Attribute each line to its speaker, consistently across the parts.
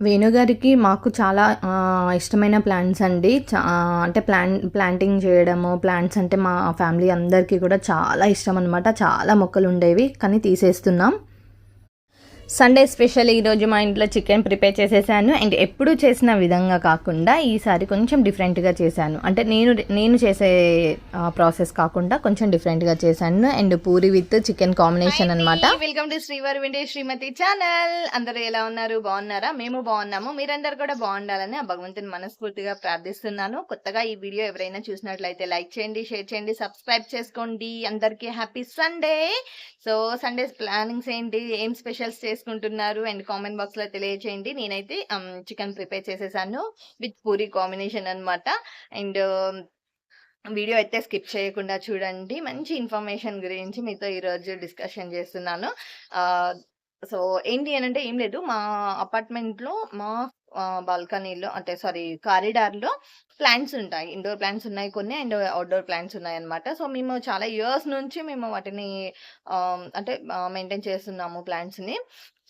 Speaker 1: వేణుగారికి మాకు చాలా ఇష్టమైన ప్లాంట్స్ అండి. అంటే ప్లాంటింగ్ చేయడము, ప్లాంట్స్ అంటే మా ఫ్యామిలీ అందరికీ కూడా చాలా ఇష్టం అనమాట. చాలా మొక్కలు ఉండేవి కానీ తీసేస్తున్నాం. సండే స్పెషల్ ఈరోజు మా ఇంట్లో చికెన్ ప్రిపేర్ చేసేసాను. అండ్ ఎప్పుడు చేసిన విధంగా కాకుండా ఈసారి కొంచెం డిఫరెంట్గా చేశాను. అంటే నేను చేసే ప్రాసెస్ కాకుండా కొంచెం డిఫరెంట్గా చేశాను. And puri with chicken combination అనమాట.
Speaker 2: వెల్కమ్ టు శ్రీవారి వింటే శ్రీమతి ఛానల్. అందరూ ఎలా ఉన్నారు? బాగున్నారా? మేము బాగున్నాము. మీరందరూ కూడా బాగుండాలని ఆ భగవంతుని మనస్ఫూర్తిగా ప్రార్థిస్తున్నాను. కొత్తగా ఈ వీడియో ఎవరైనా చూసినట్లయితే లైక్ చేయండి, షేర్ చేయండి, సబ్స్క్రైబ్ చేసుకోండి. అందరికీ happy Sunday. So Sunday plannings ఏంటి, ఏం స్పెషల్స్ చేసుకుంటున్నారు అండ్ కామెంట్ బాక్స్ లో తెలియచేయండి. నేనైతే చికెన్ ప్రిపేర్ చేసేసాను విత్ పూరి కాంబినేషన్ అనమాట. అండ్ వీడియో అయితే స్కిప్ చేయకుండా చూడండి. మంచి ఇన్ఫర్మేషన్ గురించి మీతో ఈరోజు డిస్కషన్ చేస్తున్నాను. సో ఏంటి అని అంటే ఏం లేదు, మా అపార్ట్మెంట్లో మా బాల్కనీలో అంటే కారిడార్లో ప్లాంట్స్ ఉంటాయి. ఇండోర్ ప్లాంట్స్ ఉన్నాయి కొన్ని, అండ్ అవుట్డోర్ ప్లాంట్స్ ఉన్నాయి అనమాట. సో మేము చాలా ఇయర్స్ నుంచి మేము వాటిని అంటే మెయింటైన్ చేస్తున్నాము ప్లాంట్స్ని.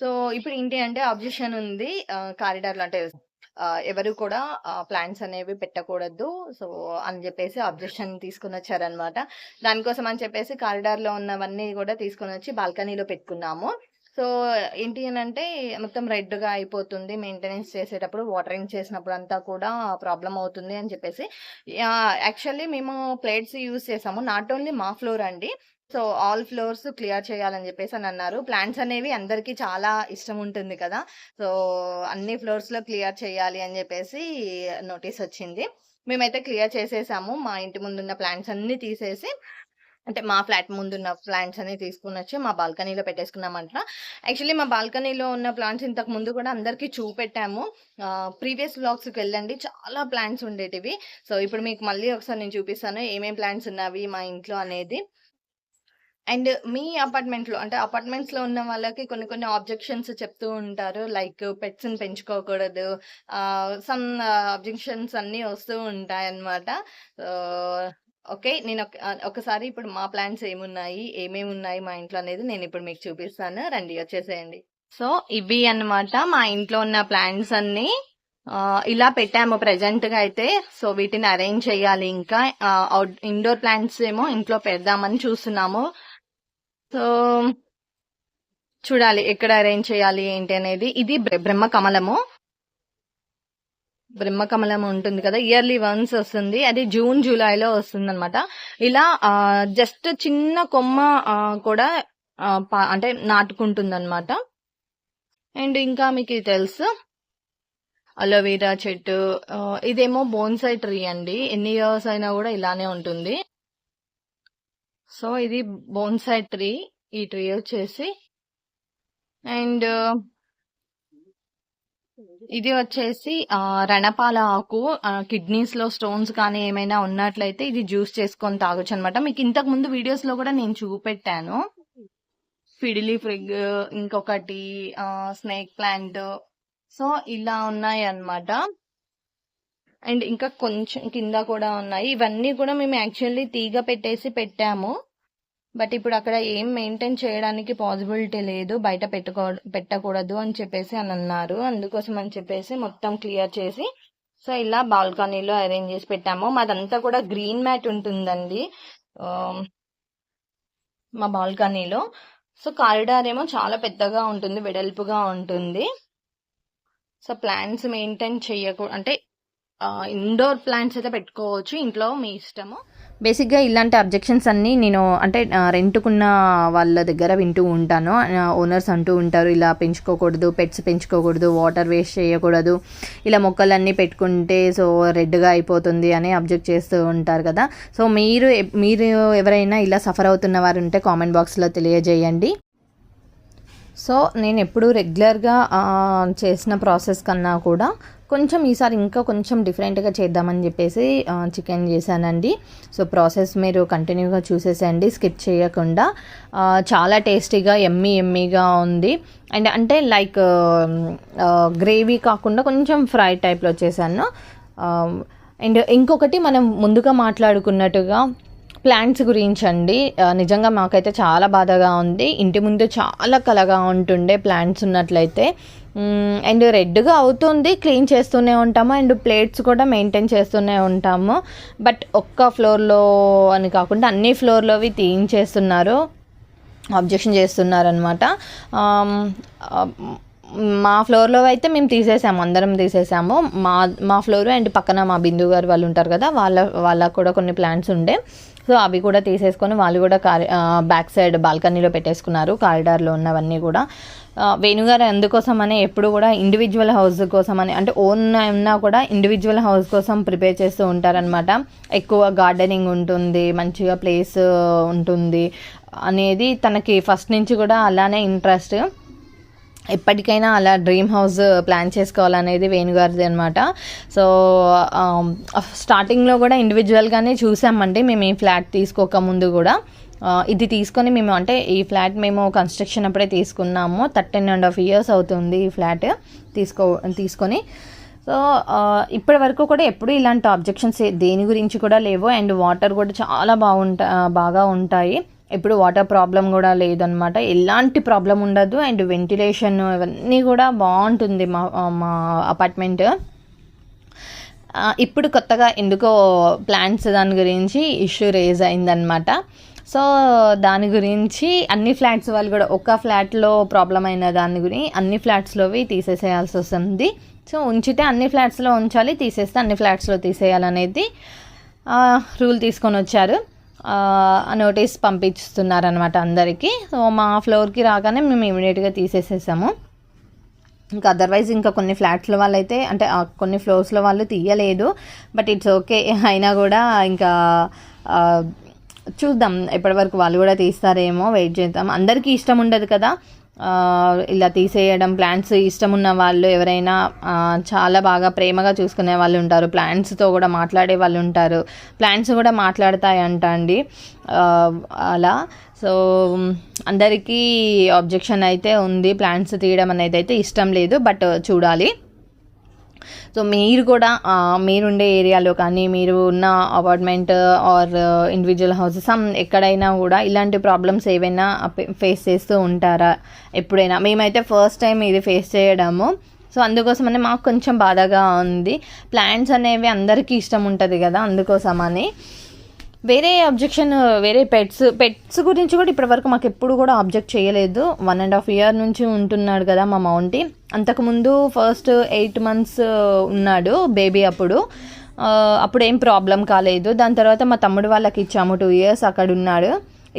Speaker 2: సో ఇప్పుడు ఏంటి అంటే అబ్జెక్షన్ ఉంది కారిడార్లో, అంటే ఎవరు కూడా ప్లాంట్స్ అనేవి పెట్టకూడదు సో అని చెప్పేసి అబ్జెక్షన్ తీసుకుని వచ్చారనమాట. దానికోసం అని చెప్పేసి కారిడార్లో ఉన్నవన్నీ కూడా తీసుకొని వచ్చి బాల్కనీలో పెట్టుకున్నాము. సో ఏంటి అని అంటే మొత్తం రెడ్గా అయిపోతుంది మెయింటెనెన్స్ చేసేటప్పుడు, వాటరింగ్ చేసినప్పుడు అంతా కూడా ప్రాబ్లం అవుతుంది అని చెప్పేసి యాక్చువల్లీ మేము ప్లేట్స్ యూజ్ చేసాము. నాట్ ఓన్లీ మా ఫ్లోర్ అండి, సో ఆల్ ఫ్లోర్స్ క్లియర్ చేయాలని చెప్పేసి అని అన్నారు. ప్లాంట్స్ అనేవి అందరికీ చాలా ఇష్టం ఉంటుంది కదా, సో అన్ని ఫ్లోర్స్లో క్లియర్ చేయాలి అని చెప్పేసి నోటీస్ వచ్చింది. మేమైతే క్లియర్ చేసేసాము. మా ఇంటి ముందున్న ప్లాంట్స్ అన్ని తీసేసి, అంటే మా ఫ్లాట్ ముందున్న ప్లాంట్స్ అన్ని తీసుకుని వచ్చి మా బాల్కనీలో పెట్టేసుకున్నామంట. యాక్చువల్లీ మా బాల్కనీలో ఉన్న ప్లాంట్స్ ఇంతకు ముందు కూడా అందరికీ చూపెట్టాము. ప్రీవియస్ వ్లాగ్స్కి వెళ్ళండి, చాలా ప్లాంట్స్ ఉండేటివి. సో ఇప్పుడు మీకు మళ్ళీ ఒకసారి నేను చూపిస్తాను ఏమేం ప్లాంట్స్ ఉన్నవి మా ఇంట్లో అనేది. అండ్ మీ అపార్ట్మెంట్లో అంటే అపార్ట్మెంట్స్లో ఉన్న వాళ్ళకి కొన్ని కొన్ని ఆబ్జెక్షన్స్ చెప్తూ ఉంటారు, లైక్ పెట్స్ని పెంచుకోకూడదు, సమ్ ఆబ్జెక్షన్స్ అన్నీ వస్తూ ఉంటాయి అన్నమాట. ఓకే, నేను ఒకసారి ఇప్పుడు మా ప్లాంట్స్ ఏమేమి ఉన్నాయి మా ఇంట్లో అనేది నేను ఇప్పుడు మీకు చూపిస్తాను. రండి, వచ్చేసేయండి. సో ఇవి అన్నమాట మా ఇంట్లో ఉన్న ప్లాంట్స్ అన్ని. ఇలా పెట్టాము ప్రెజెంట్ గా అయితే. సో వీటిని అరేంజ్ చేయాలి. ఇంకా ఇండోర్ ప్లాంట్స్ ఏమో ఇంట్లో పెడదామని చూస్తున్నాము. సో చూడాలి ఎక్కడ అరేంజ్ చేయాలి ఏంటి అనేది. ఇది బ్రహ్మకమలము ఉంటుంది కదా, ఇయర్లీ వన్స్ వస్తుంది. అది జూన్ జూలైలో వస్తుంది అనమాట. ఇలా జస్ట్ చిన్న కొమ్మ కూడా అంటే నాటుకుంటుంది అనమాట. అండ్ ఇంకా మీకు ఇది తెలుసు, అలోవెరా చెట్టు. ఇదేమో బోన్సై ట్రీ అండి, ఎన్ని ఇయర్స్ అయినా కూడా ఇలానే ఉంటుంది. సో ఇది బోన్సై ట్రీ, ఈ ట్రీ వచ్చేసి. అండ్ ఇది వచ్చేసి రణపాల ఆకు. కిడ్నీస్ లో స్టోన్స్ కానీ ఏమైనా ఉన్నట్లయితే ఇది జ్యూస్ చేసుకొని తాగొచ్చు అనమాట. మీకు ఇంతకు ముందు వీడియోస్ లో కూడా నేను చూపెట్టాను. ఫిడిలీ ఫ్రిగ్, ఇంకొకటి స్నేక్ ప్లాంట్. సో ఇలా ఉన్నాయి అన్నమాట. అండ్ ఇంకా కొంచెం కింద కూడా ఉన్నాయి. ఇవన్నీ కూడా మేము యాక్చువల్లీ తీగ పెట్టేసి పెట్టాము, బట్ ఇప్పుడు అక్కడ ఏం మెయింటైన్ చేయడానికి పాసిబిలిటీ లేదు, బయట పెట్టకూడదు అని చెప్పేసి అని అన్నారు. అందుకోసం అని చెప్పేసి మొత్తం క్లియర్ చేసి సో ఇలా బాల్కనీలో అరేంజ్ చేసి పెట్టాము. మాదంతా కూడా గ్రీన్ మ్యాట్ ఉంటుందండి మా బాల్కనీలో. సో కారిడార్ ఏమో చాలా పెద్దగా ఉంటుంది, వెడల్పుగా ఉంటుంది. సో ప్లాంట్స్ మెయింటైన్ చేయకూడదు అంటే ఇండోర్ ప్లాంట్స్ అయితే పెట్టుకోవచ్చు, ఇంట్లో మీ ఇష్టము.
Speaker 1: బేసిక్గా ఇలాంటి అబ్జెక్షన్స్ అన్నీ నేను అంటే రెంట్కున్న వాళ్ళ దగ్గర వింటూ ఉంటాను. ఓనర్స్ అంటూ ఉంటారు ఇలా పెంచుకోకూడదు, పెట్స్ పెంచుకోకూడదు, వాటర్ వేస్ట్ చేయకూడదు, ఇలా మొక్కలన్నీ పెట్టుకుంటే సో రెడ్గా అయిపోతుంది అని అబ్జెక్ట్ చేస్తూ ఉంటారు కదా. సో మీరు ఎవరైనా ఇలా సఫర్ అవుతున్న వారు ఉంటే కామెంట్ బాక్స్లో తెలియజేయండి. సో నేను ఎప్పుడు రెగ్యులర్గా చేసిన ప్రాసెస్ కన్నా కూడా కొంచెం ఈసారి ఇంకా కొంచెం డిఫరెంట్గా చేద్దామని చెప్పేసి చికెన్ చేశానండి. సో ప్రాసెస్ మీరు కంటిన్యూగా చూసేసేయండి, స్కిప్ చేయకుండా. చాలా టేస్టీగా ఎమ్మీగా ఉంది. అండ్ అంటే లైక్ గ్రేవీ కాకుండా కొంచెం ఫ్రై టైప్లో చేశాను. అండ్ ఇంకొకటి మనం ముందుగా మాట్లాడుకున్నట్టుగా ప్లాంట్స్ గురించి అండి. నిజంగా మాకైతే చాలా బాధగా ఉంది. ఇంటి ముందు చాలా కలగా ఉంటుండే ప్లాంట్స్ ఉన్నట్లయితే. అండ్ రెడ్గా అవుతుంది, క్లీన్ చేస్తూనే ఉంటాము. అండ్ ప్లేట్స్ కూడా మెయింటైన్ చేస్తూనే ఉంటాము. బట్ ఒక్క ఫ్లోర్లో అని కాకుండా అన్ని ఫ్లోర్లోవి తీయించేస్తున్నారు, అబ్జెక్షన్ చేస్తున్నారనమాట. మా ఫ్లోర్లో అయితే మేము తీసేసాము, అందరం తీసేసాము. మా ఫ్లోర్ అండ్ పక్కన మా బిందు గారు వాళ్ళు ఉంటారు కదా, వాళ్ళకు కూడా కొన్ని ప్లాంట్స్ ఉండే. సో అవి కూడా తీసేసుకొని వాళ్ళు కూడా బ్యాక్ సైడ్ బాల్కనీలో పెట్టేసుకున్నారు, కారిడార్లో ఉన్నవన్నీ కూడా. వేణుగారు అందుకోసమని ఎప్పుడు కూడా ఇండివిజువల్ హౌస్ కోసమని, అంటే ఓన్ ఉన్నా కూడా ఇండివిజువల్ హౌస్ కోసం ప్రిపేర్ చేస్తూ ఉంటారనమాట. ఎక్కువ గార్డెనింగ్ ఉంటుంది, మంచిగా ప్లేస్ ఉంటుంది అనేది తనకి ఫస్ట్ నుంచి కూడా అలానే ఇంట్రెస్ట్. ఎప్పటికైనా అలా డ్రీమ్ హౌస్ ప్లాన్ చేసుకోవాలనేది వేణుగారిది అనమాట. సో స్టార్టింగ్లో కూడా ఇండివిజువల్గానే చూసామండి మేము ఈ ఫ్లాట్ తీసుకోకముందు కూడా. ఇది తీసుకొని మేము, అంటే ఈ ఫ్లాట్ మేము కన్స్ట్రక్షన్ అప్పుడే తీసుకున్నాము. 13.5 years అవుతుంది ఈ ఫ్లాట్ తీసుకొని. సో ఇప్పటి వరకు కూడా ఎప్పుడు ఇలాంటి ఆబ్జెక్షన్స్ దేని గురించి కూడా లేవు. అండ్ వాటర్ కూడా చాలా బాగా ఉంటాయి, ఎప్పుడు వాటర్ ప్రాబ్లం కూడా లేదనమాట, ఎలాంటి ప్రాబ్లం ఉండదు. అండ్ వెంటిలేషన్ ఇవన్నీ కూడా బాగుంటుంది మా అపార్ట్మెంట్. ఇప్పుడు కొత్తగా ఎందుకో ప్లాంట్స్ దాని గురించి ఇష్యూ రేజ్ అయిందనమాట. సో దాని గురించి అన్ని ఫ్లాట్స్ వాళ్ళు కూడా ఒక ఫ్లాట్లో ప్రాబ్లం అయిన దాని గురించి అన్ని ఫ్లాట్స్లోవి తీసేసేయాల్సి వస్తుంది. సో ఉంచితే అన్ని ఫ్లాట్స్లో ఉంచాలి, తీసేస్తే అన్ని ఫ్లాట్స్లో తీసేయాలనేది రూల్ తీసుకొని వచ్చారు. నోటీస్ పంపిస్తున్నారనమాట అందరికీ. సో మా ఫ్లోర్కి రాగానే మేము ఇమీడియట్గా తీసేసేసాము. ఇంకా అదర్వైజ్ ఇంకా కొన్ని ఫ్లాట్స్లో వాళ్ళు అయితే, అంటే కొన్ని ఫ్లోర్స్లో వాళ్ళు తీయలేదు. బట్ ఇట్స్ ఓకే, అయినా కూడా ఇంకా చూద్దాం ఎప్పటివరకు వాళ్ళు కూడా తీస్తారేమో, వెయిట్ చేద్దాం. అందరికీ ఇష్టం ఉండదు కదా ఇలా తీసేయడం. ప్లాంట్స్ ఇష్టం ఉన్న వాళ్ళు ఎవరైనా చాలా బాగా ప్రేమగా చూసుకునే వాళ్ళు ఉంటారు, ప్లాంట్స్తో కూడా మాట్లాడే వాళ్ళు ఉంటారు, ప్లాంట్స్ కూడా మాట్లాడతాయంట అండి అలా. సో అందరికీ ఆబ్జెక్షన్ అయితే ఉంది, ప్లాంట్స్ తీయడం అనేది అయితే ఇష్టం లేదు. బట్ చూడాలి. సో మీరు కూడా మీరుండే ఏరియాలో కానీ, మీరు ఉన్న అపార్ట్మెంట్ ఆర్ ఇండివిజువల్ హౌస్ ఎక్కడైనా కూడా ఇలాంటి ప్రాబ్లమ్స్ ఏవైనా ఫేస్ చేస్తూ ఉంటారా ఎప్పుడైనా? మేమైతే ఫస్ట్ టైం ఇది ఫేస్ చేయడము. సో అందుకోసమని మాకు కొంచెం బాధగా ఉంది. ప్లాంట్స్ అనేవి అందరికీ ఇష్టం ఉంటుంది కదా, అందుకోసమని. వేరే అబ్జెక్షన్, వేరే పెట్స్ గురించి కూడా ఇప్పటివరకు మాకు ఎప్పుడు కూడా అబ్జెక్ట్ చేయలేదు. 1.5 year నుంచి ఉంటున్నాడు కదా మా మౌంటీ. అంతకుముందు ఫస్ట్ 8 months ఉన్నాడు బేబీ, అప్పుడు ఏం ప్రాబ్లం కాలేదు. దాని తర్వాత మా తమ్ముడు వాళ్ళకి ఇచ్చాము, 2 years అక్కడ ఉన్నాడు.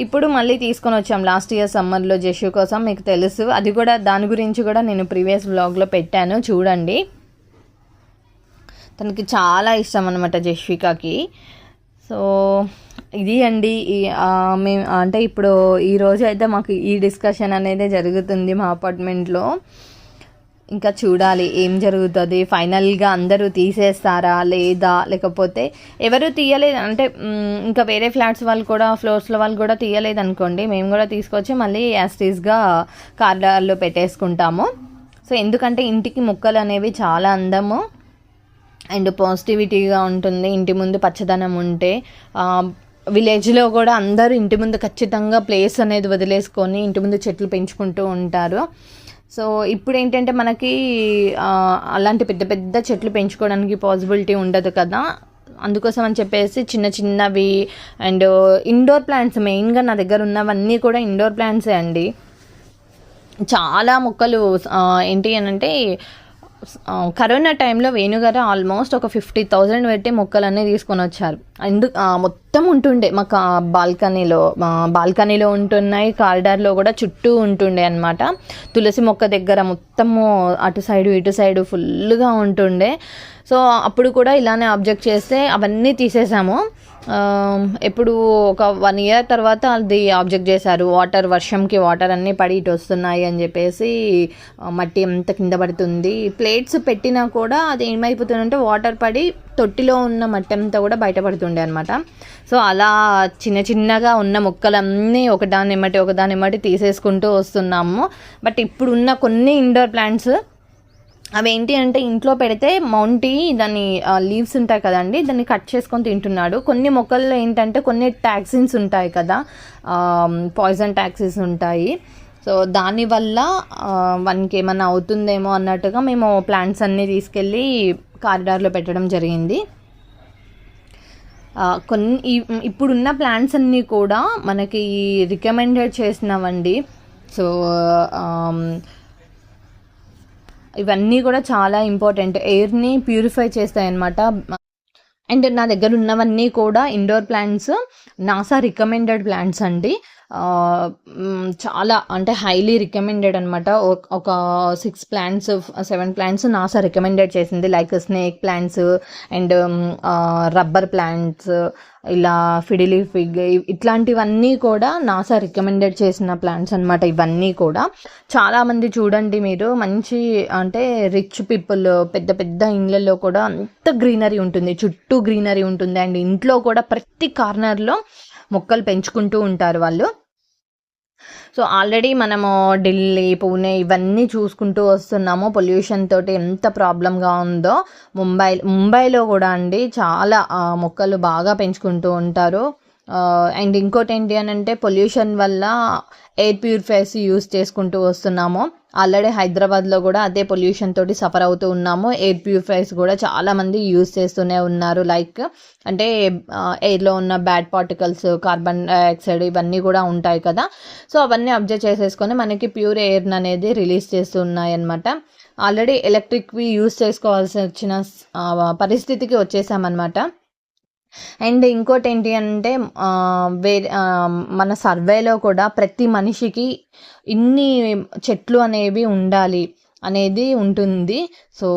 Speaker 1: ఇప్పుడు మళ్ళీ తీసుకొని వచ్చాం లాస్ట్ ఇయర్ సమ్మర్లో జషు కోసం, మీకు తెలుసు. అది కూడా, దాని గురించి కూడా నేను ప్రీవియస్ వ్లాగ్లో పెట్టాను, చూడండి. తనకి చాలా ఇష్టం అనమాట జష్వికాకి. సో ఇది అండి మేము, అంటే ఇప్పుడు ఈరోజు అయితే మాకు ఈ డిస్కషన్ అనేది జరుగుతుంది మా అపార్ట్మెంట్లో. ఇంకా చూడాలి ఏం జరుగుతుంది. ఫైనల్గా అందరూ తీసేస్తారా లేదా, లేకపోతే ఎవరు తీయలేదు అంటే ఇంకా వేరే ఫ్లాట్స్ వాళ్ళు కూడా, ఫ్లోర్స్లో వాళ్ళు కూడా తీయలేదు అనుకోండి, మేము కూడా తీసుకొచ్చి మళ్ళీ యాస్టీస్గా కారిడార్లో పెట్టేసుకుంటాము. సో ఎందుకంటే ఇంటికి మొక్కలు అనేవి చాలా అందము అండ్ పాజిటివిటీగా ఉంటుంది. ఇంటి ముందు పచ్చదనం ఉంటే, విలేజ్లో కూడా అందరూ ఇంటి ముందు ఖచ్చితంగా ప్లేస్ అనేది వదిలేసుకొని ఇంటి ముందు చెట్లు పెంచుకుంటూ ఉంటారు. సో ఇప్పుడు ఏంటంటే మనకి అలాంటి పెద్ద పెద్ద చెట్లు పెంచుకోవడానికి పాసిబిలిటీ ఉండదు కదా, అందుకోసం అని చెప్పేసి చిన్న చిన్నవి అండ్ ఇండోర్ ప్లాంట్స్, మెయిన్గా నా దగ్గర ఉన్నవన్నీ కూడా ఇండోర్ ప్లాంట్సే అండి. చాలా మొక్కలు ఏంటి అని అంటే, కరోనా టైంలో వేణుగారు ఆల్మోస్ట్ ఒక 50,000 పెట్టి మొక్కలన్నీ తీసుకొని వచ్చారు. మొత్తం ఉంటుండే మాకు బాల్కనీలో ఉంటున్నాయి, కారిడార్లో కూడా చుట్టూ ఉంటుండే అనమాట. తులసి మొక్క దగ్గర మొత్తము అటు సైడు ఇటు సైడు ఫుల్గా ఉంటుండే. సో అప్పుడు కూడా ఇలానే అబ్జెక్ట్ చేస్తే అవన్నీ తీసేసాము. ఎప్పుడు ఒక 1 year తర్వాత అది ఆబ్జెక్ట్ చేశారు. వర్షంకి వాటర్ అన్నీ పడి ఇటు వస్తున్నాయి అని చెప్పేసి, మట్టి అంతా కింద పడుతుంది. ప్లేట్స్ పెట్టినా కూడా అది ఏమైపోతుందంటే వాటర్ పడి తొట్టిలో ఉన్న మట్టి అంతా కూడా బయటపడుతుండే అనమాట. సో అలా చిన్న చిన్నగా ఉన్న మొక్కలన్నీ ఒకదాని తీసేసుకుంటూ వస్తున్నాము. బట్ ఇప్పుడు ఉన్న కొన్ని ఇండోర్ ప్లాంట్స్ అవేంటి అంటే, ఇంట్లో పెడితే మౌంటీ దాన్ని లీవ్స్ ఉంటాయి కదండి, దాన్ని కట్ చేసుకొని తింటున్నాడు. కొన్ని మొక్కల్లో ఏంటంటే కొన్ని టాక్సిన్స్ ఉంటాయి కదా, పాయిజన్ టాక్సిన్స్ ఉంటాయి. సో దానివల్ల వన్కి ఏమన్నా అవుతుందేమో అన్నట్టుగా మేము ప్లాంట్స్ అన్నీ తీసుకెళ్ళి కారిడార్లో పెట్టడం జరిగింది. ఇప్పుడున్న ప్లాంట్స్ అన్నీ కూడా మనకి రికమెండెడ్ చేసినవండి. సో ఇవన్నీ కూడా చాలా ఇంపార్టెంట్, ఎయిర్ని ప్యూరిఫై చేస్తాయన్నమాట. అండ్ నా దగ్గర ఉన్నవన్నీ కూడా indoor plants, NASA recommended plants అండి. చాలా అంటే హైలీ రికమెండెడ్ అనమాట. ఒక 6 ప్లాంట్స్ 7 ప్లాంట్స్ నాసా రికమెండెడ్ చేసింది, like snake plants and rubber plants, ఇలా ఫిడిలీ ఫిగ్, ఇట్లాంటివన్నీ కూడా నాసా రికమెండెడ్ చేసిన ప్లాంట్స్ అనమాట. ఇవన్నీ కూడా చాలామంది చూడండి, మీరు మంచి అంటే రిచ్ పీపుల్ పెద్ద పెద్ద ఇండ్లలో కూడా అంత గ్రీనరీ ఉంటుంది, చుట్టూ గ్రీనరీ ఉంటుంది. అండ్ ఇంట్లో కూడా ప్రతి కార్నర్లో మొక్కలు పెంచుకుంటూ ఉంటారు వాళ్ళు. సో ఆల్రెడీ మనము ఢిల్లీ, పూణే ఇవన్నీ చూసుకుంటూ వస్తున్నాము, పొల్యూషన్ తోటి ఎంత ప్రాబ్లంగా ఉందో. ముంబైలో కూడా అండి చాలా మొక్కలు బాగా పెంచుకుంటూ ఉంటారు. అండ్ ఇంకోటి ఏంటి అని అంటే పొల్యూషన్ వల్ల ఎయిర్ ప్యూరిఫైర్స్ యూస్ చేసుకుంటూ వస్తున్నాము. ఆల్రెడీ హైదరాబాద్లో కూడా అదే పొల్యూషన్ తోటి సఫర్ అవుతూ ఉన్నాము. ఎయిర్ ప్యూరిఫైర్స్ కూడా చాలామంది యూస్ చేస్తూనే ఉన్నారు. లైక్ అంటే ఎయిర్లో ఉన్న బ్యాడ్ పార్టికల్స్, కార్బన్ డైఆక్సైడ్ ఇవన్నీ కూడా ఉంటాయి కదా. సో అవన్నీ అబ్జర్వ్ చేసేసుకొని మనకి ప్యూర్ ఎయిర్ అనేది రిలీజ్ చేస్తున్నాయి అన్నమాట. ఆల్రెడీ ఎలక్ట్రిక్వి యూస్ చేసుకోవాల్సి వచ్చిన పరిస్థితికి వచ్చేసామన్నమాట. అండ్ ఇంకోటి ఏంటి అంటే మన సర్వేలో కూడా ప్రతి మనిషికి ఇన్ని చెట్లు అనేవి ఉండాలి అనేది ఉంటుంది. సో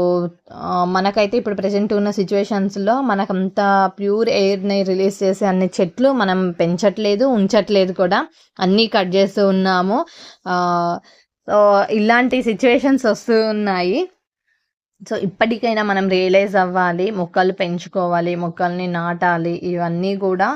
Speaker 1: మనకైతే ఇప్పుడు ప్రజెంట్ ఉన్న సిచ్యువేషన్స్లో మనకంత ప్యూర్ ఎయిర్ని రిలీజ్ చేసే అన్ని చెట్లు మనం పెంచట్లేదు, ఉంచట్లేదు కూడా, అన్నీ కట్ చేస్తూ ఉన్నాము. సో ఇలాంటి సిచ్యువేషన్స్ వస్తూ ఉన్నాయి. సో ఇప్పటికైనా మనం రియలైజ్ అవ్వాలి, మొక్కలు పెంచుకోవాలి, మొక్కల్ని నాటాలి, ఇవన్నీ కూడా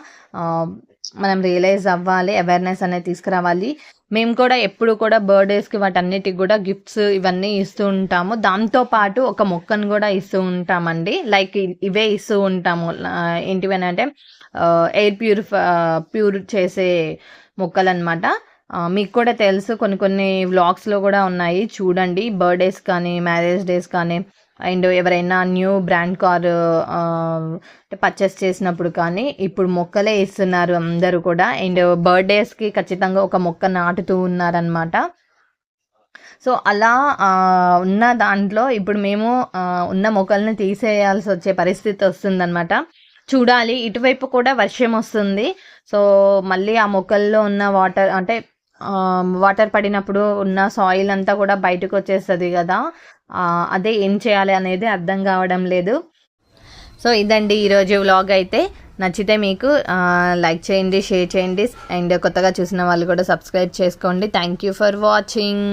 Speaker 1: మనం రియలైజ్ అవ్వాలి, అవేర్నెస్ అనేది తీసుకురావాలి. మేము కూడా ఎప్పుడు కూడా బర్త్డేస్కి వాటన్నిటికి కూడా గిఫ్ట్స్ ఇవన్నీ ఇస్తూ ఉంటాము. దాంతోపాటు ఒక మొక్కను కూడా ఇస్తూ ఉంటామండి. లైక్ ఇవే ఇస్తూ ఉంటాము, ఏంటివనంటే ఎయిర్ ప్యూర్ చేసే మొక్కలు అనమాట. మీకు కూడా తెలుసు, కొన్ని వ్లాగ్స్లో కూడా ఉన్నాయి, చూడండి. బర్త్డేస్ కానీ, మ్యారేజ్ డేస్ కానీ, అండ్ ఎవరైనా న్యూ బ్రాండ్ కార్ పర్చేస్ చేసినప్పుడు కానీ ఇప్పుడు మొక్కలే ఇస్తున్నారు అందరూ కూడా. అండ్ బర్త్డేస్కి ఖచ్చితంగా ఒక మొక్క నాటుతూ ఉన్నారనమాట. సో అలా ఉన్న దాంట్లో ఇప్పుడు మేము ఉన్న మొక్కల్ని తీసేయాల్సి వచ్చే పరిస్థితి వస్తుందన్నమాట. చూడాలి, ఇటువైపు కూడా వర్షం వస్తుంది. సో మళ్ళీ ఆ మొక్కల్లో ఉన్న వాటర్ పడినప్పుడు ఉన్న సాయిల్ అంతా కూడా బయటకు వచ్చేస్తుంది కదా. అదే ఏం చేయాలి అనేది అర్థం కావడం లేదు. సో ఇదండి ఈరోజు వ్లాగ్. అయితే నచ్చితే మీకు లైక్ చేయండి, షేర్ చేయండి, అండ్ కొత్తగా చూసిన వాళ్ళు కూడా సబ్స్క్రైబ్ చేసుకోండి. Thank you for watching.